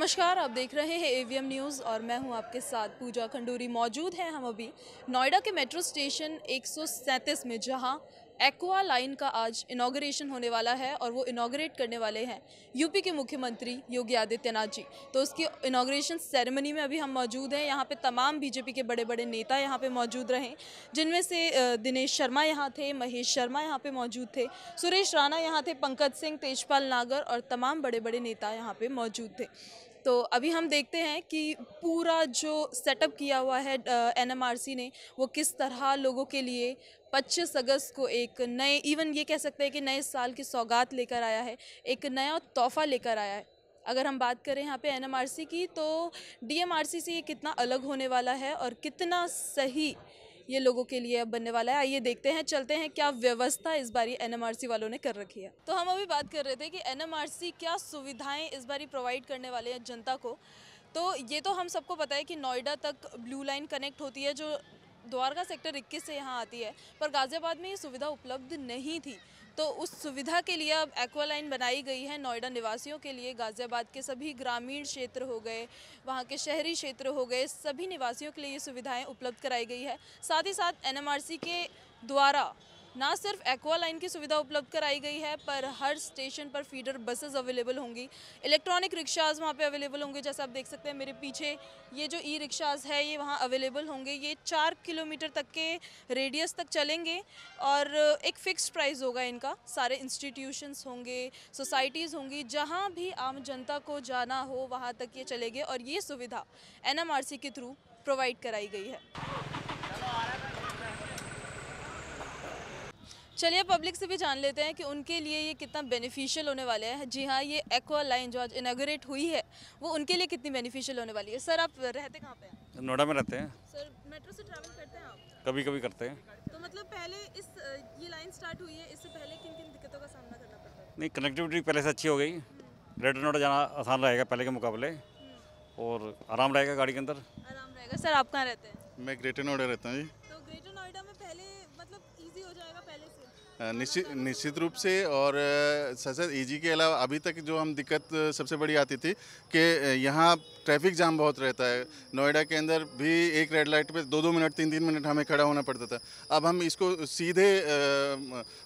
नमस्कार, आप देख रहे हैं एवीएम न्यूज़ और मैं हूं आपके साथ पूजा खंडूरी। मौजूद हैं हम अभी नोएडा के मेट्रो स्टेशन 137 में, जहां एक्वा लाइन का आज इनॉग्रेशन होने वाला है और वो इनॉग्रेट करने वाले हैं यूपी के मुख्यमंत्री योगी आदित्यनाथ जी। तो उसकी इनॉग्रेशन सेरेमनी में अभी हम मौजूद हैं। यहाँ पे तमाम बीजेपी के बड़े बड़े नेता यहाँ पे मौजूद रहे, जिनमें से दिनेश शर्मा यहाँ थे, महेश शर्मा यहाँ पे मौजूद थे, सुरेश राणा यहाँ थे, पंकज सिंह, तेजपाल नागर और तमाम बड़े बड़े नेता यहाँ पे मौजूद थे। तो अभी हम देखते हैं कि पूरा जो सेटअप किया हुआ है एनएमआरसी ने, वो किस तरह लोगों के लिए 25 अगस्त को एक नए, इवन ये कह सकते हैं कि नए साल की सौगात लेकर आया है, एक नया तोहफा लेकर आया है। अगर हम बात करें यहाँ पे एनएमआरसी की, तो डीएमआरसी से ये कितना अलग होने वाला है और कितना सही ये लोगों के लिए अब बनने वाला है, आइए देखते हैं, चलते हैं क्या व्यवस्था इस बारी एनएमआरसी वालों ने कर रखी है। तो हम अभी बात कर रहे थे कि एनएमआरसी क्या सुविधाएं इस बारी प्रोवाइड करने वाले हैं जनता को। तो ये तो हम सबको पता है कि नोएडा तक ब्लू लाइन कनेक्ट होती है, जो द्वारका सेक्टर 21 से यहाँ आती है, पर गाज़ियाबाद में ये सुविधा उपलब्ध नहीं थी। तो उस सुविधा के लिए अब एक्वा लाइन बनाई गई है नोएडा निवासियों के लिए। गाज़ियाबाद के सभी ग्रामीण क्षेत्र हो गए, वहाँ के शहरी क्षेत्र हो गए, सभी निवासियों के लिए ये सुविधाएं उपलब्ध कराई गई है। साथ ही साथ एनएमआरसी के द्वारा ना सिर्फ एक्वा लाइन की सुविधा उपलब्ध कराई गई है, पर हर स्टेशन पर फीडर बसेस अवेलेबल होंगी, इलेक्ट्रॉनिक रिक्शाज वहाँ पे अवेलेबल होंगे। जैसा आप देख सकते हैं मेरे पीछे, ये जो ई रिक्शाज है ये वहाँ अवेलेबल होंगे। ये 4 किलोमीटर तक के रेडियस तक चलेंगे और एक फ़िक्स प्राइस होगा इनका। सारे इंस्टीट्यूशंस होंगे, सोसाइटीज़ होंगी, जहाँ भी आम जनता को जाना हो वहाँ तक ये चलेंगे और ये सुविधा एनएमआरसी के थ्रू प्रोवाइड कराई गई है। चलिए पब्लिक से भी जान लेते हैं कि उनके लिए ये कितना बेनिफिशियल होने वाले हैं। जी हाँ, ये एक्वा लाइन जो आज इनॉग्रेट हुई है वो उनके लिए कितनी बेनिफिशियल होने वाली है। सर, आप रहते कहाँ पे हैं? नोएडा में रहते हैं। सर, मेट्रो से ट्रैवल करते हैं आप? कभी कभी करते हैं। तो मतलब पहले ये लाइन स्टार्ट हुई है, इससे पहले किन किन दिक्कतों का सामना करना पड़ता है? नहीं, कनेक्टिविटी पहले से अच्छी हो गई। ग्रेटर नोएडा जाना आसान रहेगा पहले के मुकाबले, और आराम रहेगा गाड़ी के अंदर। आराम रहेगा। सर, आप कहाँ रहते हैं? मैं ग्रेटर नोएडा रहता हूँ जी। तो ग्रेटर नोएडा में पहले मतलब ईजी हो जाएगा पहले से? निश्चित रूप से। और सर ईजी के अलावा अभी तक जो हम दिक्कत सबसे बड़ी आती थी कि यहाँ ट्रैफिक जाम बहुत रहता है। नोएडा के अंदर भी एक रेड लाइट पे 2-2 मिनट 3-3 मिनट हमें खड़ा होना पड़ता था। अब हम इसको सीधे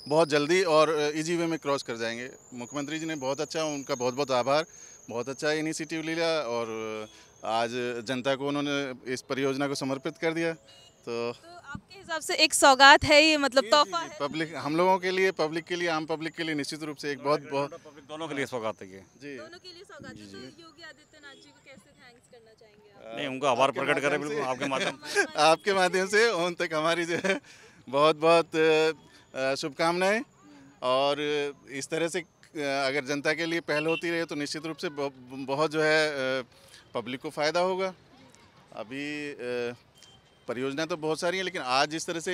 बहुत जल्दी और इजी वे में क्रॉस कर जाएंगे। मुख्यमंत्री जी ने बहुत अच्छा, उनका बहुत बहुत आभार, बहुत अच्छा इनिशिएटिव लिया और आज जनता को उन्होंने इस परियोजना को समर्पित कर दिया। तो आपके हिसाब से एक सौगात है ये, मतलब तोहफा है पब्लिक, हम लोगों के लिए, पब्लिक के लिए, आम पब्लिक के लिए निश्चित रूप से एक बहुत पब्लिक दोनों के लिए सौगात है ये। जी, दोनों के लिए सौगात है। तो योगी आदित्यनाथ जी को कैसे थैंक्स करना चाहेंगे आप? नहीं, उनका आभार प्रकट करें बिल्कुल आपके माध्यम आपके माध्यम से उन तक हमारी जो है बहुत बहुत शुभकामनाएं। और इस तरह से अगर जनता के लिए पहल होती रहे तो निश्चित रूप से बहुत जो है पब्लिक को फ़ायदा होगा। अभी परियोजना तो बहुत सारी हैं, लेकिन आज जिस तरह से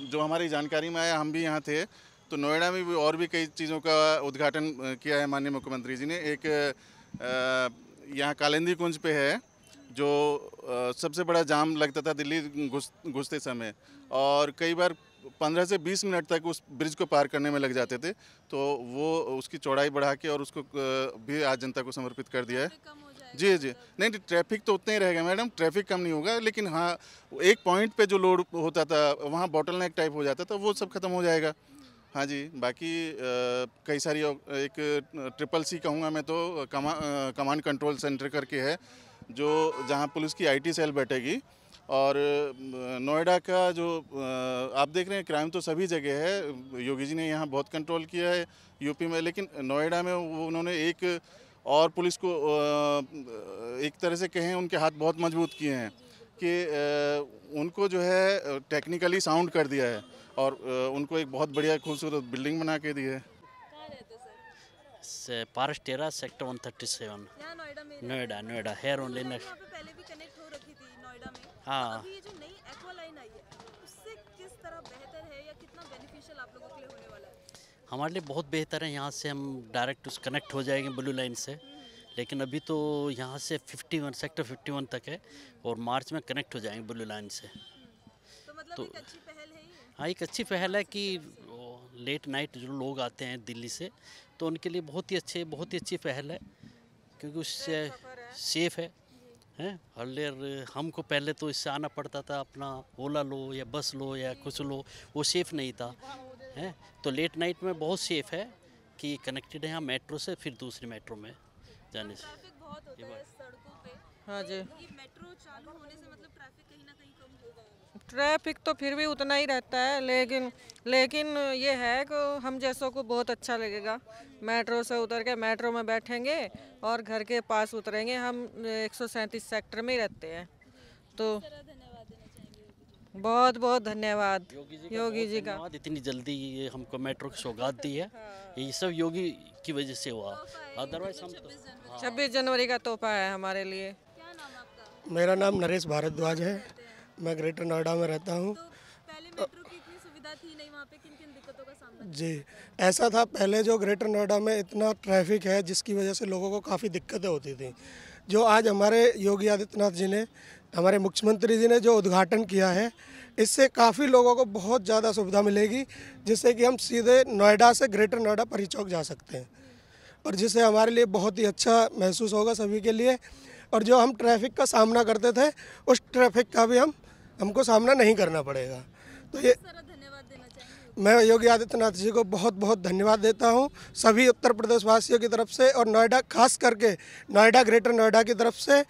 जो हमारी जानकारी में आया, हम भी यहाँ थे, तो नोएडा में भी और भी कई चीज़ों का उद्घाटन किया है माननीय मुख्यमंत्री जी ने। एक यहाँ कालिंदी कुंज पे है, जो सबसे बड़ा जाम लगता था दिल्ली घुसते समय, और कई बार 15 से 20 मिनट तक उस ब्रिज को पार करने में लग जाते थे। तो वो उसकी चौड़ाई बढ़ा के और उसको भी आज जनता को समर्पित कर दिया है। जी जी, नहीं, ट्रैफिक तो उतना ही रहेगा मैडम, ट्रैफिक कम नहीं होगा, लेकिन हाँ, एक पॉइंट पे जो लोड होता था वहाँ बॉटलनेक टाइप हो जाता था, वो सब खत्म हो जाएगा। हाँ जी, बाकी कई सारी, एक CCC कहूँगा मैं तो, कमांड कंट्रोल सेंटर करके है, जो जहाँ पुलिस की IT सेल बैठेगी। और नोएडा का जो आप देख रहे हैं, क्राइम तो सभी जगह है, योगी जी ने यहाँ बहुत कंट्रोल किया है यूपी में, लेकिन नोएडा में वो उन्होंने एक और पुलिस को एक तरह से कहें, उनके हाथ बहुत मजबूत किए हैं कि उनको जो है टेक्निकली साउंड कर दिया है और उनको एक बहुत बढ़िया खूबसूरत बिल्डिंग बना के दी है। कहाँ रहते सर? पारस टेरा सेक्टर 137। यहाँ नोएडा में? नोएडा हेयर ओनली वहाँ नेक्स्ट। पे पहले भी कनेक्ट हो रखी थी नोएडा में। हाँ। तो अभी ये जो नई एक्वा लाइन आई है, उससे किस तरह बेहतर है या कितना बेनिफिशियल आप लोगों के लिए होने वाला है? हमारे लिए बहुत बेहतर है, यहाँ से हम डायरेक्ट उस कनेक्ट हो जाएंगे ब्लू लाइन से। लेकिन अभी तो यहाँ से 51 सेक्टर 51 तक है और मार्च में कनेक्ट हो जाएंगे ब्लू लाइन से। तो मतलब तो एक अच्छी पहल है ये? हाँ, एक अच्छी पहल है कि लेट नाइट जो लोग आते हैं दिल्ली से, तो उनके लिए बहुत ही अच्छी पहल है, क्योंकि उससे सेफ है हैं। अर्लियर हमको पहले तो इससे आना पड़ता था, अपना ओला लो या बस लो या कुछ लो, वो सेफ़ नहीं था हैं। तो लेट नाइट में बहुत सेफ़ है कि कनेक्टेड है हम मेट्रो से, फिर दूसरी मेट्रो में जाने से। ट्रैफिक बहुत होता है सड़कों पे। हाँ जी, ये मेट्रो चालू होने से मतलब ट्रैफिक कहीं ना कहीं कम होगा। ट्रैफिक तो फिर भी उतना ही रहता है, लेकिन ये है कि हम जैसों को बहुत अच्छा लगेगा। मेट्रो से उतर के मेट्रो में बैठेंगे और घर के पास उतरेंगे। हम 137 सेक्टर में ही रहते हैं। तो धन्यवाद देना चाहेंगे। बहुत बहुत धन्यवाद योगी जी का। धन्यवाद, इतनी जल्दी ये हमको मेट्रो की सौगात दी है, ये सब योगी की वजह से हुआ। अदरवाइज हम 26 जनवरी का तोहफा है हमारे लिए। क्या नाम आपका? मेरा नाम नरेश भारद्वाज है, मैं ग्रेटर नोएडा में रहता हूँ। तो पहले मेट्रो की इतनी सुविधा थी नहीं, वहाँ पे किन किन दिक्कतों का सामना? जी, ऐसा था पहले जो ग्रेटर नोएडा में इतना ट्रैफिक है जिसकी वजह से लोगों को काफ़ी दिक्कतें होती थी। जो आज हमारे योगी आदित्यनाथ जी ने, हमारे मुख्यमंत्री जी ने जो उद्घाटन किया है, इससे काफ़ी लोगों को बहुत ज़्यादा सुविधा मिलेगी, जिससे कि हम सीधे नोएडा से ग्रेटर नोएडा परी चौक जा सकते हैं और जिससे हमारे लिए बहुत ही अच्छा महसूस होगा सभी के लिए। और जो हम ट्रैफिक का सामना करते थे, उस ट्रैफिक का भी हमको सामना नहीं करना पड़ेगा। तो ये धन्यवाद देना चाहेंगे। मैं योगी आदित्यनाथ जी को बहुत बहुत धन्यवाद देता हूं, सभी उत्तर प्रदेश वासियों की तरफ से और नोएडा, खास करके नोएडा ग्रेटर नोएडा की तरफ से।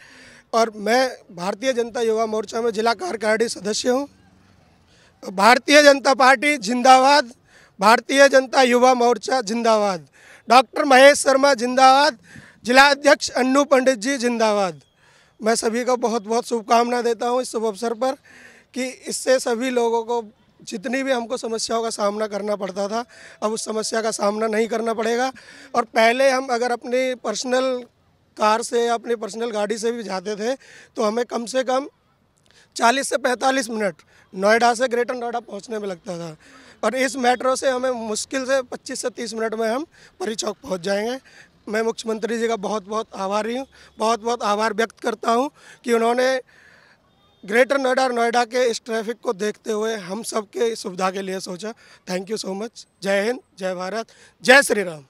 और मैं भारतीय जनता युवा मोर्चा में जिला कार्यकारिणी सदस्य हूं। भारतीय जनता पार्टी जिंदाबाद, भारतीय जनता युवा मोर्चा जिंदाबाद, डॉक्टर महेश शर्मा जिंदाबाद, जिला अध्यक्ष अन्नू पंडित जी जिंदाबाद। मैं सभी को बहुत बहुत शुभकामनाएं देता हूं इस शुभ अवसर पर कि इससे सभी लोगों को जितनी भी हमको समस्याओं का सामना करना पड़ता था, अब उस समस्या का सामना नहीं करना पड़ेगा। और पहले हम अगर अपनी पर्सनल कार से या अपनी पर्सनल गाड़ी से भी जाते थे तो हमें कम से कम 40 से 45 मिनट नोएडा से ग्रेटर नोएडा पहुंचने में लगता था, और इस मेट्रो से हमें मुश्किल से 25 से 30 मिनट में हम परी चौक पहुँच जाएंगे। मैं मुख्यमंत्री जी का बहुत बहुत आभारी हूँ, बहुत बहुत आभार व्यक्त करता हूँ कि उन्होंने ग्रेटर नोएडा और नोएडा के इस ट्रैफिक को देखते हुए हम सब के सुविधा के लिए सोचा। Thank you so much. जय हिंद, जय भारत, जय श्री राम।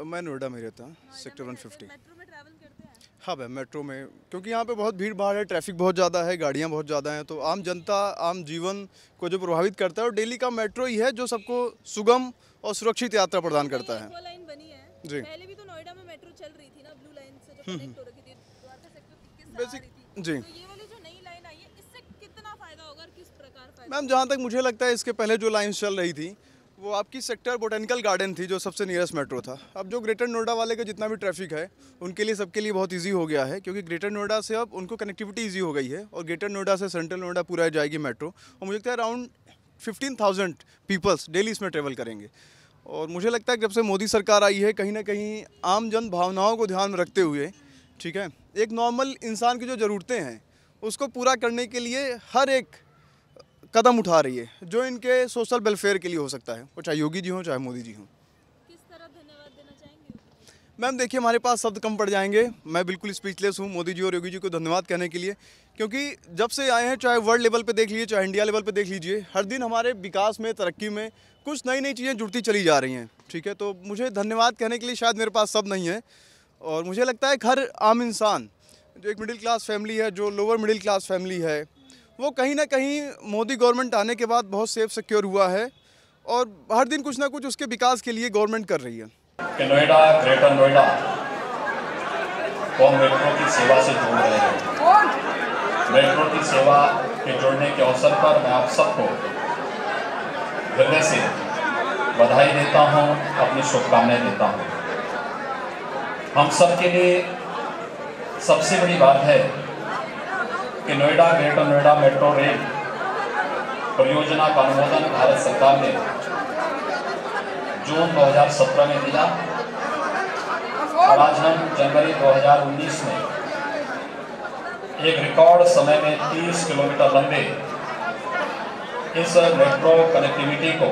मैं नोएडा में रहता हूँ, सेक्टर 150। मेट्रो में ट्रैवल करते हैं? हाँ भाई, मेट्रो में, क्योंकि यहाँ पे बहुत भीड़ भाड़ है, ट्रैफिक बहुत ज़्यादा है, गाड़ियाँ बहुत ज़्यादा हैं, तो आम जनता, आम जीवन को जो प्रभावित करता है, और डेली का मेट्रो ही है जो सबको सुगम और सुरक्षित यात्रा प्रदान करता है। एक्वा लाइन बनी है जी। पहले भी तो नोएडा में मेट्रो चल रही थी ना, ब्लू लाइन से जो कनेक्ट हो रही थी द्वारका सेक्टर 21 से आ रही थी। जी तो ये वाली जो नई लाइन आई है, इससे कितना फायदा होगा और किस प्रकार फायदा? मैम, जहाँ तक मुझे लगता है, इसके पहले जो लाइन चल रही थी वो आपकी सेक्टर बोटेनिकल गार्डन थी, जो सबसे नियरेस्ट मेट्रो था। अब जो ग्रेटर नोएडा वाले का जितना भी ट्रैफिक है, उनके लिए, सबके लिए बहुत इजी हो गया है, क्योंकि ग्रेटर नोएडा से अब उनको कनेक्टिविटी इजी हो गई है, और ग्रेटर नोएडा से सेंट्रल नोएडा पूरा जाएगी मेट्रो। और मुझे लगता है अराउंड 15,000 पीपल्स डेली इसमें ट्रेवल करेंगे। और मुझे लगता है कि जब से मोदी सरकार आई है, कहीं ना कहीं आम जन भावनाओं को ध्यान में रखते हुए, ठीक है, एक नॉर्मल इंसान की जो ज़रूरतें हैं उसको पूरा करने के लिए हर एक कदम उठा रही है, जो इनके सोशल वेलफेयर के लिए हो सकता है, वो चाहे योगी जी हों चाहे मोदी जी हों। किस तरह धन्यवाद देना चाहेंगे? मैम देखिए, हमारे पास शब्द कम पड़ जाएंगे। मैं बिल्कुल स्पीचलेस हूँ मोदी जी और योगी जी को धन्यवाद कहने के लिए, क्योंकि जब से आए हैं, चाहे वर्ल्ड लेवल पे देख लीजिए, चाहे इंडिया लेवल पे देख लीजिए, हर दिन हमारे विकास में, तरक्की में कुछ नई नई चीज़ें जुड़ती चली जा रही हैं, ठीक है। तो मुझे धन्यवाद कहने के लिए शायद मेरे पास शब्द नहीं है। और मुझे लगता है कि हर आम इंसान, जो एक मिडिल क्लास फैमिली है, जो लोअर मिडिल क्लास फैमिली है, वो कहीं ना कहीं मोदी गवर्नमेंट आने के बाद बहुत सेफ सिक्योर हुआ है, और हर दिन कुछ ना कुछ उसके विकास के लिए गवर्नमेंट कर रही है। कि नोएडा, ग्रेटर नोएडा को मेट्रो की सेवा से जोड़ रहे हैं। मेट्रो की सेवा के जोड़ने के अवसर पर मैं आप सबको हृदय से बधाई देता हूं, अपनी शुभकामनाएं देता हूं। हम सब के लिए सबसे बड़ी बात है कि Noida, greater Noida metro rail परियोजना का अनुमोदन भारत सरकार ने जून 2017 में दिया, और आज हम जनवरी 2019 में एक रिकॉर्ड समय में 30 किलोमीटर लंबे इस मेट्रो कनेक्टिविटी को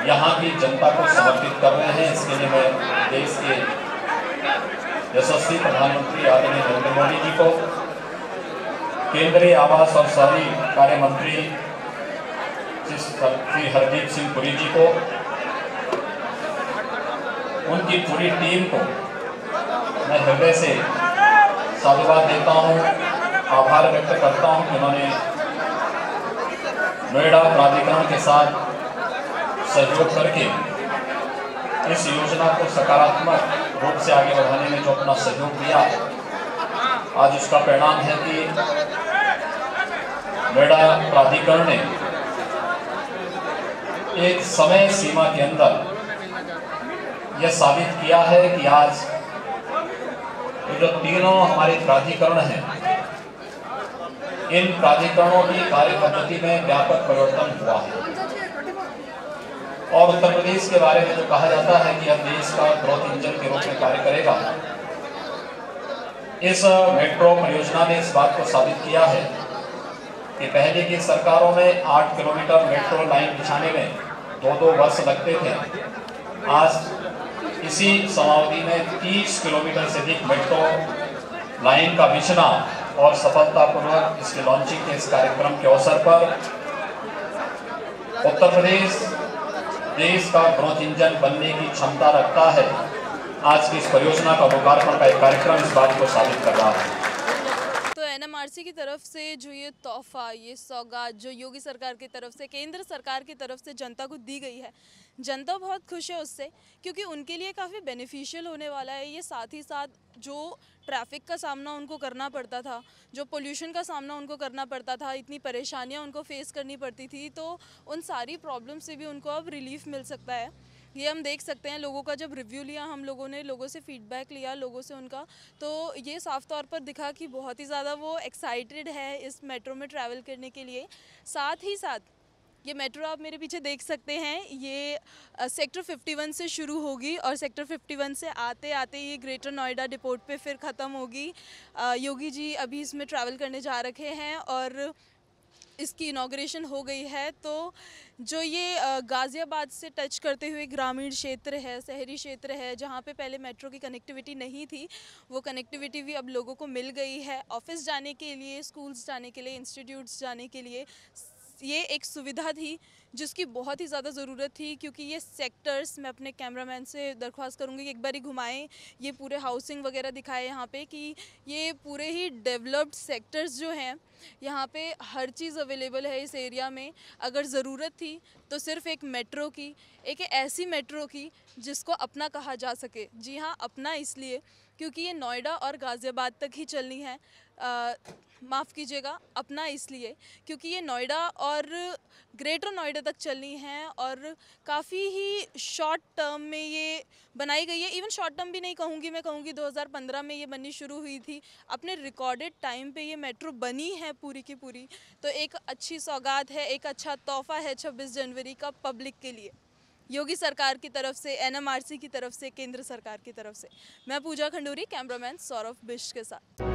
यहाँ की जनता को समर्पित कर रहे हैं। इसके लिए मैं देश के यशस्वी प्रधानमंत्री आदरणीय नरेंद्र मोदी जी को, केंद्रीय आवास और शहरी कार्य मंत्री श्री हरदीप सिंह पुरी जी को, उनकी पूरी टीम को मैं हृदय से साधुवाद देता हूँ, आभार व्यक्त करता हूँ कि उन्होंने नोएडा प्राधिकरण के साथ सहयोग करके इस योजना को सकारात्मक रूप से आगे बढ़ाने में जो अपना सहयोग दिया, आज उसका परिणाम है कि नोएडा प्राधिकरण ने एक समय सीमा के अंदर यह साबित किया है कि आज ये जो तीनों हमारे प्राधिकरण हैं, इन प्राधिकरणों की कार्य पद्धति में व्यापक परिवर्तन हुआ है। और उत्तर प्रदेश के बारे में जो कहा जाता है कि यह देश का ग्रोथ इंजन के रूप में कार्य करेगा, इस मेट्रो परियोजना ने इस बात को साबित किया है कि पहले की सरकारों में 8 किलोमीटर मेट्रो लाइन बिछाने में 2-2 वर्ष लगते थे। आज इसी समावधि में 30 किलोमीटर से अधिक मेट्रो लाइन का बिछना और सफलतापूर्वक इसके लॉन्चिंग के इस कार्यक्रम के अवसर पर उत्तर प्रदेश देश का ग्रोथ इंजन बनने की क्षमता रखता है। आज की इस परियोजना का लोकार्पण का एक कार्यक्रम इस बात को साबित कर रहा है। तो एनएमआरसी की तरफ से जो ये तोहफा, ये सौगात जो योगी सरकार की तरफ से, केंद्र सरकार की तरफ से जनता को दी गई है, जनता बहुत खुश है उससे, क्योंकि उनके लिए काफ़ी बेनिफिशियल होने वाला है ये। साथ ही साथ जो ट्रैफिक का सामना उनको करना पड़ता था, जो पोल्यूशन का सामना उनको करना पड़ता था, इतनी परेशानियां उनको फेस करनी पड़ती थी, तो उन सारी प्रॉब्लम से भी उनको अब रिलीफ मिल सकता है। ये हम देख सकते हैं, लोगों का जब रिव्यू लिया, हम लोगों ने लोगों से फीडबैक लिया, लोगों से उनका, तो ये साफ तौर पर दिखा कि बहुत ही ज़्यादा वो एक्साइटेड है इस मेट्रो में ट्रैवल करने के लिए। साथ ही साथ ये मेट्रो आप मेरे पीछे देख सकते हैं, ये सेक्टर 51 से शुरू होगी और सेक्टर 51 से आते आते ये ग्रेटर नोएडा डिपोट पे फिर ख़त्म होगी। योगी जी अभी इसमें ट्रैवल करने जा रखे हैं और इसकी इनॉग्रेशन हो गई है। तो जो ये गाज़ियाबाद से टच करते हुए ग्रामीण क्षेत्र है, शहरी क्षेत्र है, जहाँ पे पहले मेट्रो की कनेक्टिविटी नहीं थी, वो कनेक्टिविटी भी अब लोगों को मिल गई है। ऑफिस जाने के लिए, स्कूल्स जाने के लिए, इंस्टीट्यूट्स जाने के लिए ये एक सुविधा थी जिसकी बहुत ही ज़्यादा ज़रूरत थी, क्योंकि ये सेक्टर्स, मैं अपने कैमरामैन से दरख्वास्त करूँगी कि एक बार ही घुमाएं, ये पूरे हाउसिंग वगैरह दिखाएं यहाँ पे, कि ये पूरे ही डेवलप्ड सेक्टर्स जो हैं, यहाँ पे हर चीज़ अवेलेबल है इस एरिया में। अगर ज़रूरत थी तो सिर्फ एक मेट्रो की, एक ऐसी मेट्रो की जिसको अपना कहा जा सके। जी हाँ, अपना इसलिए क्योंकि ये नोएडा और गाज़ियाबाद तक ही चलनी है। माफ़ कीजिएगा, अपना इसलिए क्योंकि ये नोएडा और ग्रेटर नोएडा तक चलनी है और काफ़ी ही शॉर्ट टर्म में ये बनाई गई है। इवन शॉर्ट टर्म भी नहीं कहूँगी, मैं कहूँगी 2015 में ये बननी शुरू हुई थी। अपने रिकॉर्डेड टाइम पे ये मेट्रो बनी है पूरी की पूरी। तो एक अच्छी सौगात है, एक अच्छा तोहफ़ा है 26 जनवरी का पब्लिक के लिए, योगी सरकार की तरफ से, एनएमआरसी की तरफ से, केंद्र सरकार की तरफ से। मैं पूजा खंडूरी, कैमरामैन सौरभ बिष्ट के साथ।